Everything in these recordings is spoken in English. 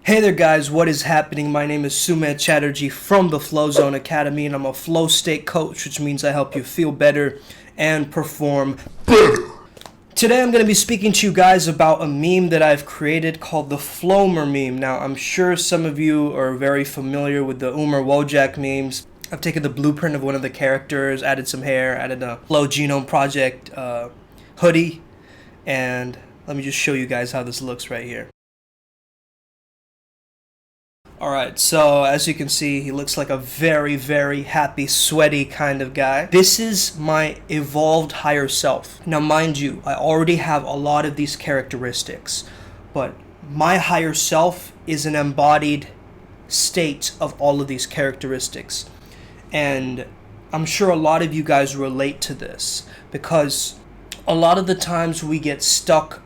Hey there guys, what is happening? My name is Sumedh Chatterjee from the Flow Zone Academy, and I'm a flow state coach, which means I help you feel better and perform better. Today I'm going to be speaking to you guys about a meme that I've created called the Flomer meme. Now, I'm sure some of you are very familiar with the Oomer Wojak memes. I've taken the blueprint of one of the characters, added some hair, added a Flow Genome Project hoodie, and let me just show you guys how this looks right here. Alright, so as you can see, he looks like a very, very happy, sweaty kind of guy. This is my evolved higher self. Now mind you, I already have a lot of these characteristics, but my higher self is an embodied state of all of these characteristics. And I'm sure a lot of you guys relate to this, because a lot of the times we get stuck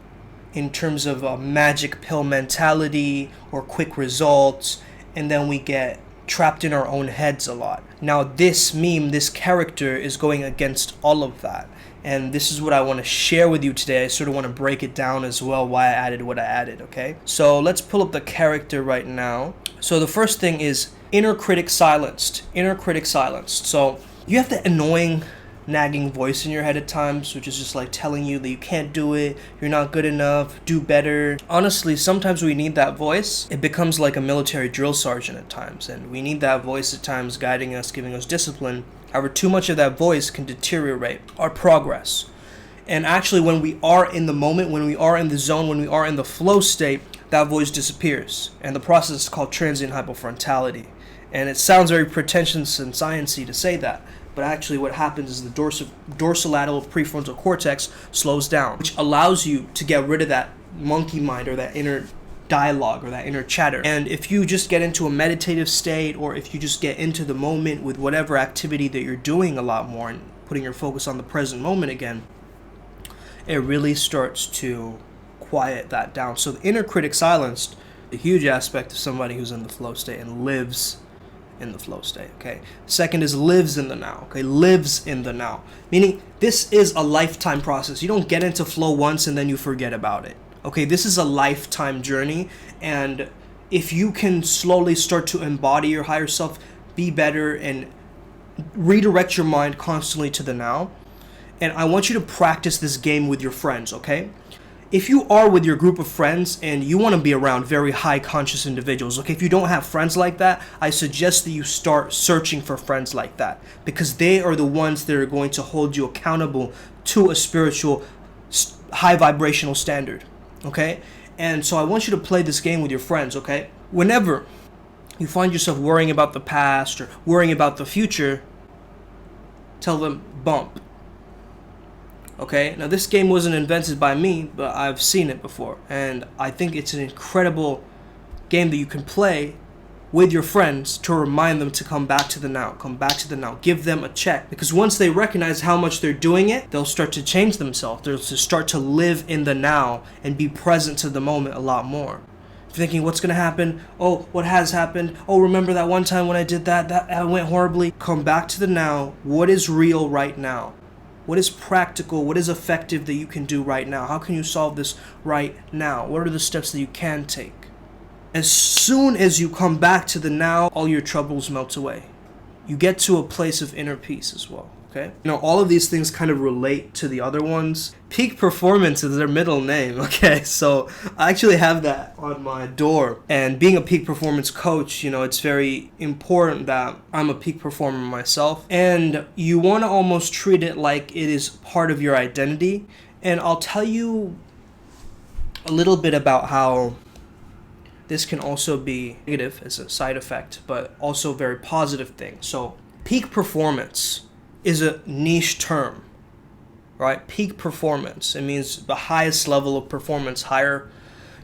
in terms of a magic pill mentality or quick results, and then we get trapped in our own heads a lot. Now this meme, this character is going against all of that, and this is what I want to share with you today. I sort of want to break it down as well, why I added what I added, okay? So let's pull up the character right now. So the first thing is inner critic silenced. Inner critic silenced. So you have the annoying nagging voice in your head at times, which is just like telling you that you can't do it, you're not good enough, do better. Honestly, sometimes we need that voice. It becomes like a military drill sergeant at times, and we need that voice at times guiding us, giving us discipline. However, too much of that voice can deteriorate our progress. And actually, when we are in the moment, when we are in the zone, when we are in the flow state, that voice disappears. And the process is called transient hypofrontality. And it sounds very pretentious and sciencey to say that, but actually what happens is the dorsolateral prefrontal cortex slows down, which allows you to get rid of that monkey mind or that inner dialogue or that inner chatter. And if you just get into a meditative state, or if you just get into the moment with whatever activity that you're doing a lot more and putting your focus on the present moment again, it really starts to quiet that down. So the inner critic silenced, a huge aspect of somebody who's in the flow state and lives in the flow state, okay? Second is lives in the now, okay? Lives in the now, meaning this is a lifetime process. You don't get into flow once and then you forget about it, okay? This is a lifetime journey, and if you can slowly start to embody your higher self, be better, and redirect your mind constantly to the now. And I want you to practice this game with your friends, okay? If you are with your group of friends and you want to be around very high conscious individuals, okay, if you don't have friends like that, I suggest that you start searching for friends like that, because they are the ones that are going to hold you accountable to a spiritual high vibrational standard, okay? And so I want you to play this game with your friends, okay? Whenever you find yourself worrying about the past or worrying about the future, tell them bump. Okay, now this game wasn't invented by me, but I've seen it before, and I think it's an incredible game that you can play with your friends to remind them to come back to the now, come back to the now, give them a check, because once they recognize how much they're doing it, they'll start to change themselves, they'll start to live in the now and be present to the moment a lot more. Thinking what's going to happen, oh, what has happened, oh, remember that one time when I did that went horribly. Come back to the now. What is real right now? What is practical? What is effective that you can do right now? How can you solve this right now? What are the steps that you can take? As soon as you come back to the now, all your troubles melt away. You get to a place of inner peace as well, okay? You know, all of these things kind of relate to the other ones. Peak Performance is their middle name, okay? So I actually have that on my door. And being a peak performance coach, you know, it's very important that I'm a peak performer myself. And you want to almost treat it like it is part of your identity. And I'll tell you a little bit about how this can also be negative as a side effect, but also a very positive thing. So peak performance is a niche term, right? Peak performance, it means the highest level of performance, higher,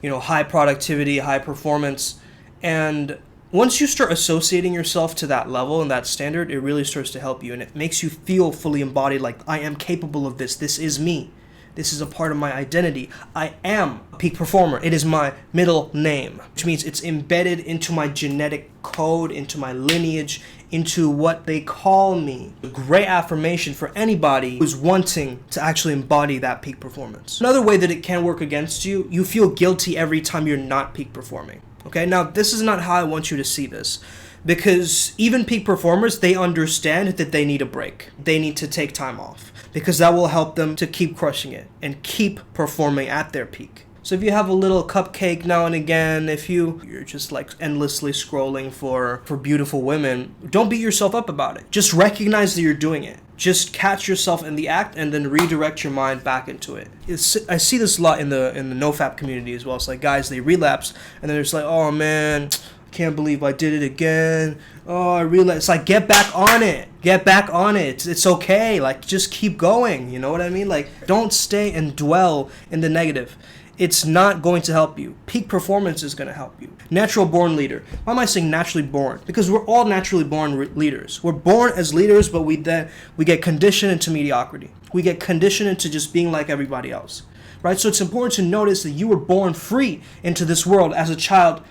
you know, high productivity, high performance. And once you start associating yourself to that level and that standard, it really starts to help you, and it makes you feel fully embodied, like I am capable of this. This is me. This is a part of my identity. I am a peak performer. It is my middle name, which means it's embedded into my genetic code, into my lineage, into what they call me. A great affirmation for anybody who's wanting to actually embody that peak performance. Another way that it can work against you, you feel guilty every time you're not peak performing. Okay, now this is not how I want you to see this, because even peak performers, they understand that they need a break. They need to take time off, because that will help them to keep crushing it and keep performing at their peak. So if you have a little cupcake now and again, if you're just like endlessly scrolling for beautiful women, don't beat yourself up about it. Just recognize that you're doing it. Just catch yourself in the act and then redirect your mind back into it. I see this a lot in the NoFap community as well. It's like guys, they relapse and then it's like, oh man, I can't believe I did it again. Oh, I relapsed. It's like, get back on it. Get back on it. It's okay. Like, just keep going. You know what I mean? Like, don't stay and dwell in the negative. It's not going to help you. Peak performance is going to help you. Natural born leader. Why am I saying naturally born? Because we're all naturally born leaders. We're born as leaders, but we get conditioned into mediocrity. We get conditioned into just being like everybody else, right? So it's important to notice that you were born free into this world as a child.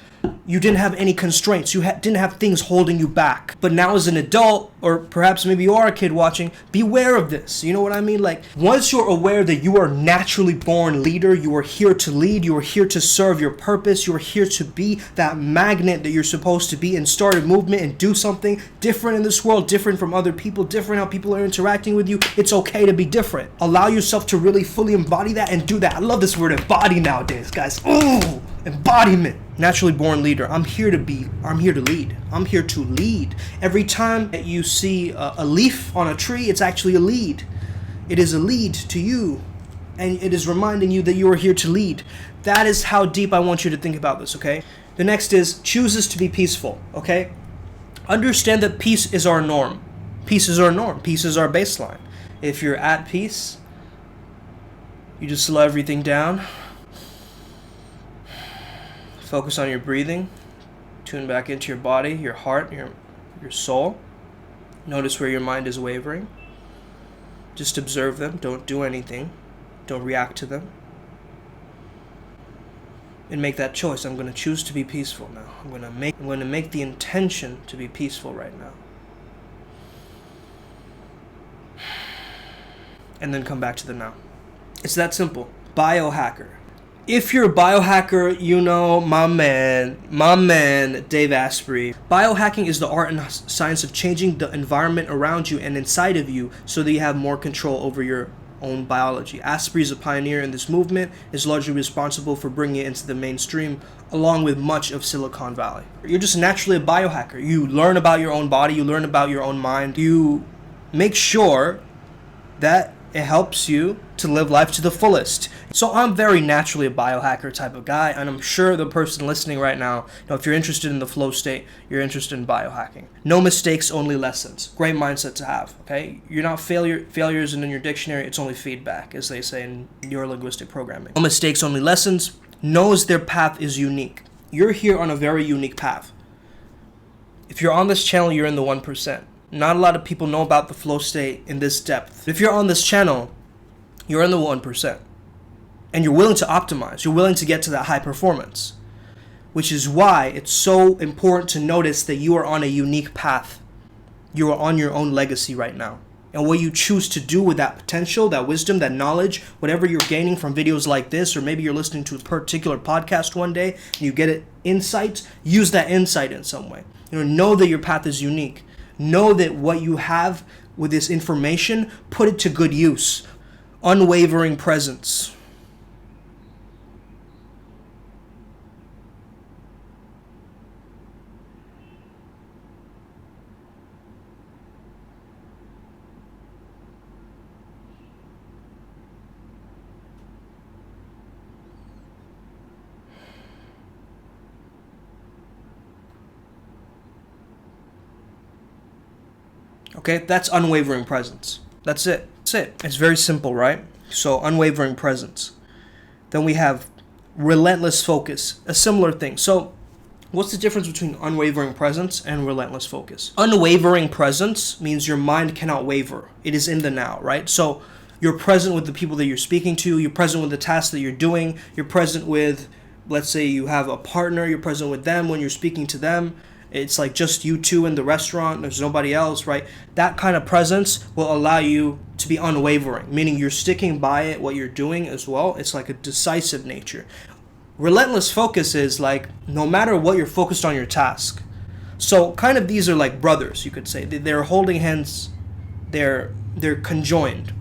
You didn't have any constraints. You didn't have things holding you back. But now as an adult, or perhaps maybe you are a kid watching, beware of this. You know what I mean? Like, once you're aware that you are a naturally born leader, you are here to lead, you are here to serve your purpose, you are here to be that magnet that you're supposed to be and start a movement and do something different in this world, different from other people, different how people are interacting with you. It's okay to be different. Allow yourself to really fully embody that and do that. I love this word embody nowadays, guys. Ooh, embodiment. Naturally born leader. I'm here to lead. I'm here to lead. Every time that you see a leaf on a tree, it's actually a lead. It is a lead to you, and it is reminding you that you are here to lead. That is how deep I want you to think about this, okay? The next is chooses to be peaceful, okay? Understand that peace is our norm. Peace is our norm. Peace is our baseline. If you're at peace, you just slow everything down. Focus on your breathing. Tune back into your body, your heart, your soul. Notice where your mind is wavering. Just observe them. Don't do anything. Don't react to them. And make that choice. I'm going to choose to be peaceful now. I'm going to make the intention to be peaceful right now. And then come back to the now. It's that simple. Biohacker. If you're a biohacker, you know my man, Dave Asprey. Biohacking is the art and science of changing the environment around you and inside of you so that you have more control over your own biology. Asprey is a pioneer in this movement, is largely responsible for bringing it into the mainstream, along with much of Silicon Valley. You're just naturally a biohacker. You learn about your own body, you learn about your own mind, you make sure that it helps you to live life to the fullest. So I'm very naturally a biohacker type of guy, and I'm sure the person listening right now, if you're interested in the flow state, you're interested in biohacking. No mistakes, only lessons. Great mindset to have, okay? You're not failures in your dictionary, it's only feedback, as they say in neurolinguistic programming. No mistakes, only lessons. Knows their path is unique. You're here on a very unique path. If you're on this channel, you're in the 1%. Not a lot of people know about the flow state in this depth. If you're on this channel, you're in the 1%. And you're willing to optimize. You're willing to get to that high performance. Which is why it's so important to notice that you are on a unique path. You are on your own legacy right now. And what you choose to do with that potential, that wisdom, that knowledge, whatever you're gaining from videos like this, or maybe you're listening to a particular podcast one day and you get it insight, use that insight in some way. Know that your path is unique. Know that what you have with this information, put it to good use. Unwavering presence. Okay, that's unwavering presence. That's it. It's very simple, right? So unwavering presence. Then we have relentless focus, a similar thing. So what's the difference between unwavering presence and relentless focus? Unwavering presence means your mind cannot waver. It is in the now, right? So you're present with the people that you're speaking to. You're present with the tasks that you're doing. You're present with, let's say you have a partner. You're present with them when you're speaking to them. It's like just you two in the restaurant. There's nobody else, right? That kind of presence will allow you to be unwavering, meaning you're sticking by it, what you're doing as well. It's like a decisive nature. Relentless focus is like, no matter what, you're focused on your task. So kind of these are like brothers, you could say. They're holding hands, they're conjoined.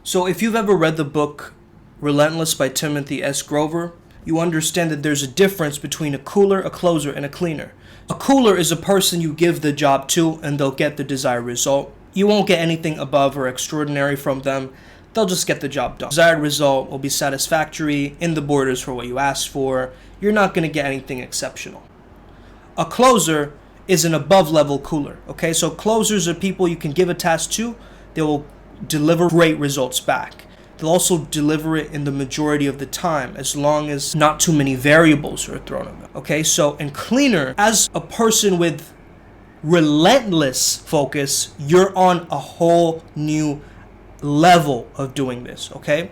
So if you've ever read the book Relentless by Timothy S. Grover, you understand that there's a difference between a cooler, a closer, and a cleaner. A cooler is a person you give the job to and they'll get the desired result. You won't get anything above or extraordinary from them. They'll just get the job done. Desired result will be satisfactory, in the borders for what you asked for. You're not going to get anything exceptional. A closer is an above level cooler. Okay, so closers are people you can give a task to. They will deliver great results back. They'll also deliver it in the majority of the time, as long as not too many variables are thrown at them. Okay, so in cleaner, as a person with relentless focus, you're on a whole new level of doing this. Okay,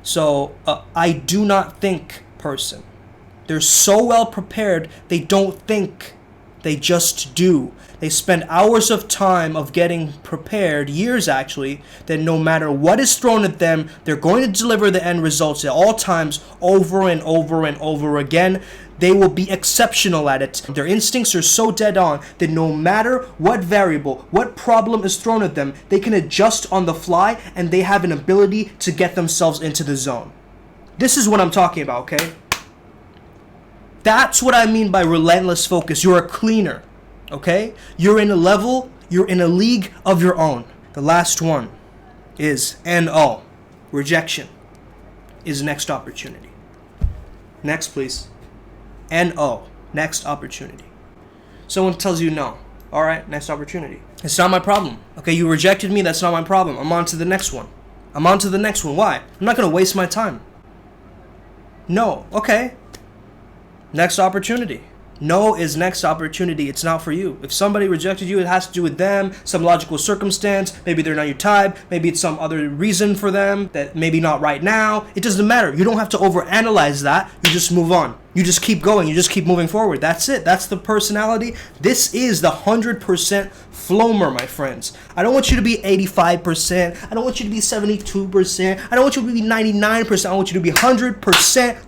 so I do not think person. They're so well prepared, they don't think, they just do. They spend hours of time of getting prepared, years actually, that no matter what is thrown at them, they're going to deliver the end results at all times, over and over and over again. They will be exceptional at it. Their instincts are so dead on that no matter what variable, what problem is thrown at them, they can adjust on the fly and they have an ability to get themselves into the zone. This is what I'm talking about, okay? That's what I mean by relentless focus. You're a cleaner, okay? You're in a level, you're in a league of your own. The last one is NO. Rejection is next opportunity. Next, please. NO. Next opportunity. Someone tells you no. All right, next opportunity. It's not my problem. Okay, you rejected me, that's not my problem. I'm on to the next one. Why? I'm not going to waste my time. No. Okay. Next opportunity. No is next opportunity. It's not for you. If somebody rejected you, it has to do with them, some logical circumstance. Maybe they're not your type. Maybe it's some other reason for them that maybe not right now. It doesn't matter. You don't have to overanalyze that. You just move on. You just keep going. You just keep moving forward. That's it. That's the personality. This is the 100% flomer, my friends. I don't want you to be 85%. I don't want you to be 72%. I don't want you to be 99%. I want you to be 100%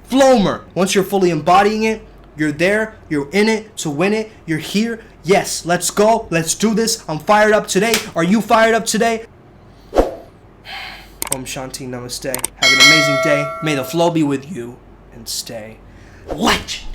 flomer. Once you're fully embodying it, you're there, you're in it to win it, you're here. Yes, let's go, let's do this. I'm fired up today. Are you fired up today? Om Shanti Namaste. Have an amazing day. May the flow be with you and stay legend.